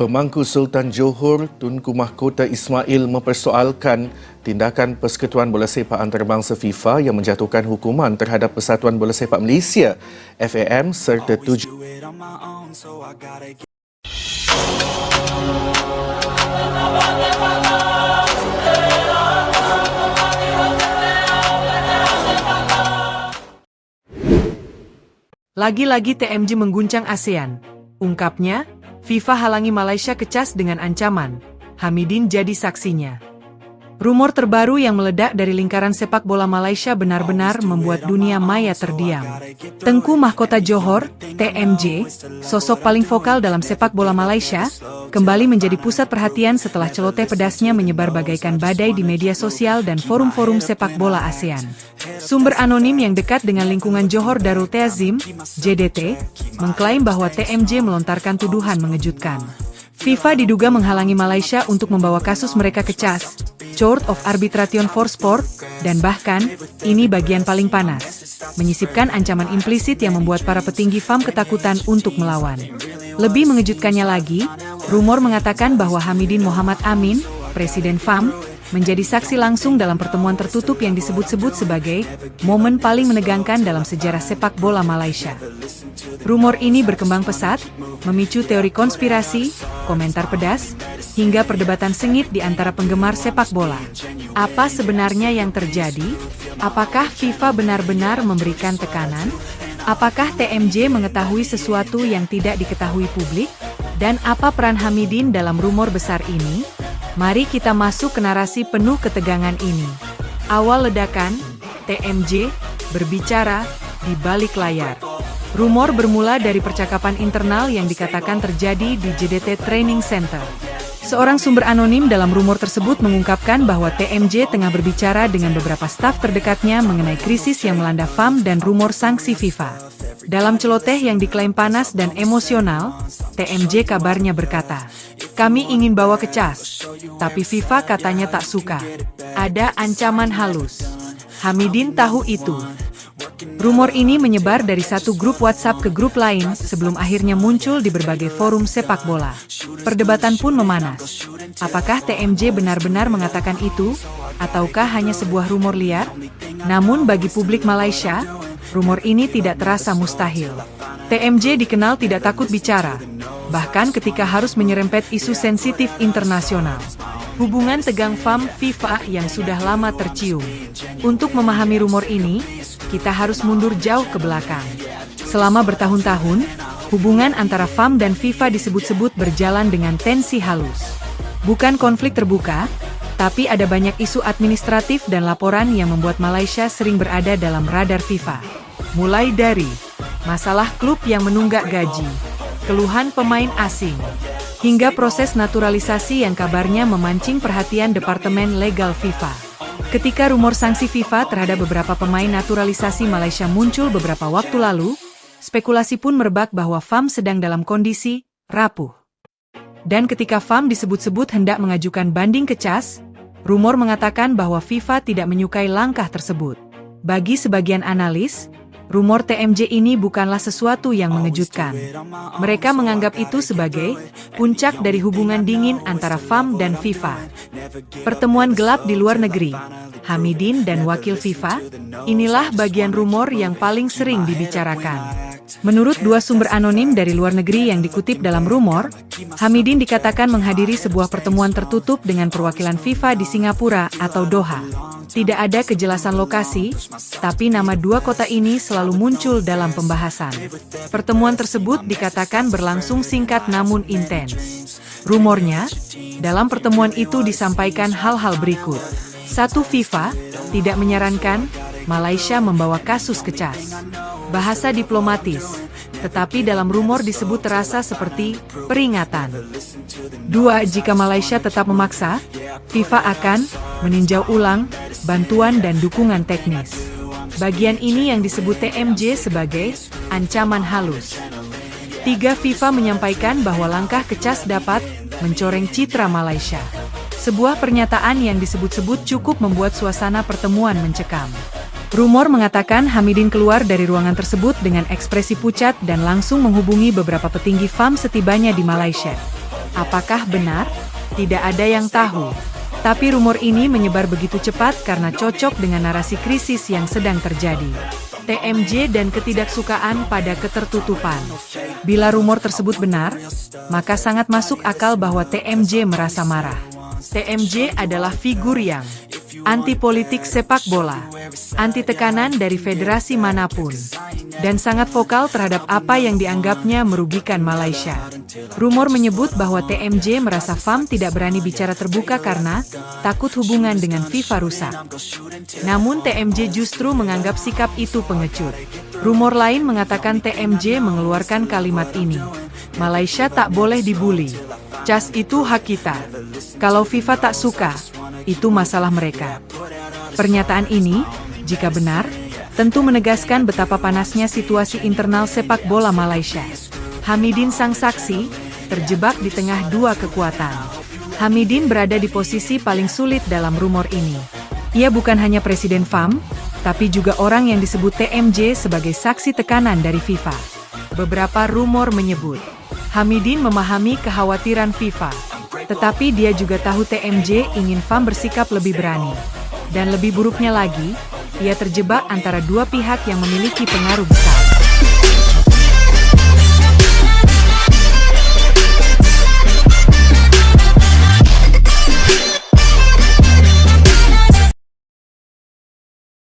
Pemangku Sultan Johor Tunku Mahkota Ismail mempersoalkan tindakan Persekutuan Bola Sepak Antarabangsa FIFA yang menjatuhkan hukuman terhadap Persatuan Bola Sepak Malaysia FAM serta 7 Lagi-lagi TMJ mengguncang ASEAN. Ungkapnya, FIFA halangi Malaysia kecas dengan ancaman. Hamidin jadi saksinya. Rumor terbaru yang meledak dari lingkaran sepak bola Malaysia benar-benar membuat dunia maya terdiam. Tengku Mahkota Johor, TMJ, sosok paling vokal dalam sepak bola Malaysia, kembali menjadi pusat perhatian setelah celoteh pedasnya menyebar bagaikan badai di media sosial dan forum-forum sepak bola ASEAN. Sumber anonim yang dekat dengan lingkungan Johor Darul Ta'zim, JDT, mengklaim bahwa TMJ melontarkan tuduhan mengejutkan. FIFA diduga menghalangi Malaysia untuk membawa kasus mereka ke CAS, Court of Arbitration for Sport, dan bahkan, ini bagian paling panas, menyisipkan ancaman implisit yang membuat para petinggi FAM ketakutan untuk melawan. Lebih mengejutkannya lagi, rumor mengatakan bahwa Hamidin Mohamad Amin, Presiden FAM, menjadi saksi langsung dalam pertemuan tertutup yang disebut-sebut sebagai momen paling menegangkan dalam sejarah sepak bola Malaysia. Rumor ini berkembang pesat, memicu teori konspirasi, komentar pedas, hingga perdebatan sengit di antara penggemar sepak bola. Apa sebenarnya yang terjadi? Apakah FIFA benar-benar memberikan tekanan? Apakah TMJ mengetahui sesuatu yang tidak diketahui publik? Dan apa peran Hamidin dalam rumor besar ini? Mari kita masuk ke narasi penuh ketegangan ini. Awal ledakan, TMJ berbicara di balik layar. Rumor bermula dari percakapan internal yang dikatakan terjadi di JDT Training Center. Seorang sumber anonim dalam rumor tersebut mengungkapkan bahwa TMJ tengah berbicara dengan beberapa staf terdekatnya mengenai krisis yang melanda FAM dan rumor sanksi FIFA. Dalam celoteh yang diklaim panas dan emosional, TMJ kabarnya berkata, "Kami ingin bawa ke CAS, tapi FIFA katanya tak suka. Ada ancaman halus." Hamidin tahu itu. Rumor ini menyebar dari satu grup WhatsApp ke grup lain sebelum akhirnya muncul di berbagai forum sepak bola. Perdebatan pun memanas. Apakah TMJ benar-benar mengatakan itu, ataukah hanya sebuah rumor liar? Namun bagi publik Malaysia, rumor ini tidak terasa mustahil. TMJ dikenal tidak takut bicara, bahkan ketika harus menyerempet isu sensitif internasional. Hubungan tegang FAM FIFA yang sudah lama tercium. Untuk memahami rumor ini, kita harus mundur jauh ke belakang. Selama bertahun-tahun, hubungan antara FAM dan FIFA disebut-sebut berjalan dengan tensi halus. Bukan konflik terbuka, tapi ada banyak isu administratif dan laporan yang membuat Malaysia sering berada dalam radar FIFA. Mulai dari masalah klub yang menunggak gaji, keluhan pemain asing, hingga proses naturalisasi yang kabarnya memancing perhatian Departemen Legal FIFA. Ketika rumor sanksi FIFA terhadap beberapa pemain naturalisasi Malaysia muncul beberapa waktu lalu, spekulasi pun merebak bahwa FAM sedang dalam kondisi rapuh. Dan ketika FAM disebut-sebut hendak mengajukan banding ke CAS, rumor mengatakan bahwa FIFA tidak menyukai langkah tersebut. Bagi sebagian analis, rumor TMJ ini bukanlah sesuatu yang mengejutkan. Mereka menganggap itu sebagai puncak dari hubungan dingin antara FAM dan FIFA. Pertemuan gelap di luar negeri, Hamidin dan wakil FIFA, inilah bagian rumor yang paling sering dibicarakan. Menurut dua sumber anonim dari luar negeri yang dikutip dalam rumor, Hamidin dikatakan menghadiri sebuah pertemuan tertutup dengan perwakilan FIFA di Singapura atau Doha. Tidak ada kejelasan lokasi, tapi nama dua kota ini selalu muncul dalam pembahasan. Pertemuan tersebut dikatakan berlangsung singkat namun intens. Rumornya, dalam pertemuan itu disampaikan hal-hal berikut. 1. FIFA tidak menyarankan Malaysia membawa kasus ke CAS. Bahasa diplomatis, tetapi dalam rumor disebut terasa seperti peringatan. 2. Jika Malaysia tetap memaksa, FIFA akan meninjau ulang bantuan dan dukungan teknis. Bagian ini yang disebut TMJ sebagai ancaman halus. 3. FIFA menyampaikan bahwa langkah ke CAS dapat mencoreng citra Malaysia. Sebuah pernyataan yang disebut-sebut cukup membuat suasana pertemuan mencekam. Rumor mengatakan Hamidin keluar dari ruangan tersebut dengan ekspresi pucat dan langsung menghubungi beberapa petinggi FAM setibanya di Malaysia. Apakah benar? Tidak ada yang tahu. Tapi rumor ini menyebar begitu cepat karena cocok dengan narasi krisis yang sedang terjadi. TMJ dan ketidaksukaan pada ketertutupan. Bila rumor tersebut benar, maka sangat masuk akal bahwa TMJ merasa marah. TMJ adalah figur yang anti politik sepak bola, anti tekanan dari federasi manapun, dan sangat vokal terhadap apa yang dianggapnya merugikan Malaysia. Rumor menyebut bahwa TMJ merasa FAM tidak berani bicara terbuka karena takut hubungan dengan FIFA rusak. Namun TMJ justru menganggap sikap itu pengecut. Rumor lain mengatakan TMJ mengeluarkan kalimat ini, "Malaysia tak boleh dibuli. CAS itu hak kita. Kalau FIFA tak suka, itu masalah mereka." Pernyataan ini, jika benar, tentu menegaskan betapa panasnya situasi internal sepak bola Malaysia. Hamidin sang saksi, terjebak di tengah dua kekuatan. Hamidin berada di posisi paling sulit dalam rumor ini. Ia bukan hanya Presiden FAM, tapi juga orang yang disebut TMJ sebagai saksi tekanan dari FIFA. Beberapa rumor menyebut, Hamidin memahami kekhawatiran FIFA, tetapi dia juga tahu TMJ ingin FAM bersikap lebih berani. Dan lebih buruknya lagi, ia terjebak antara dua pihak yang memiliki pengaruh besar.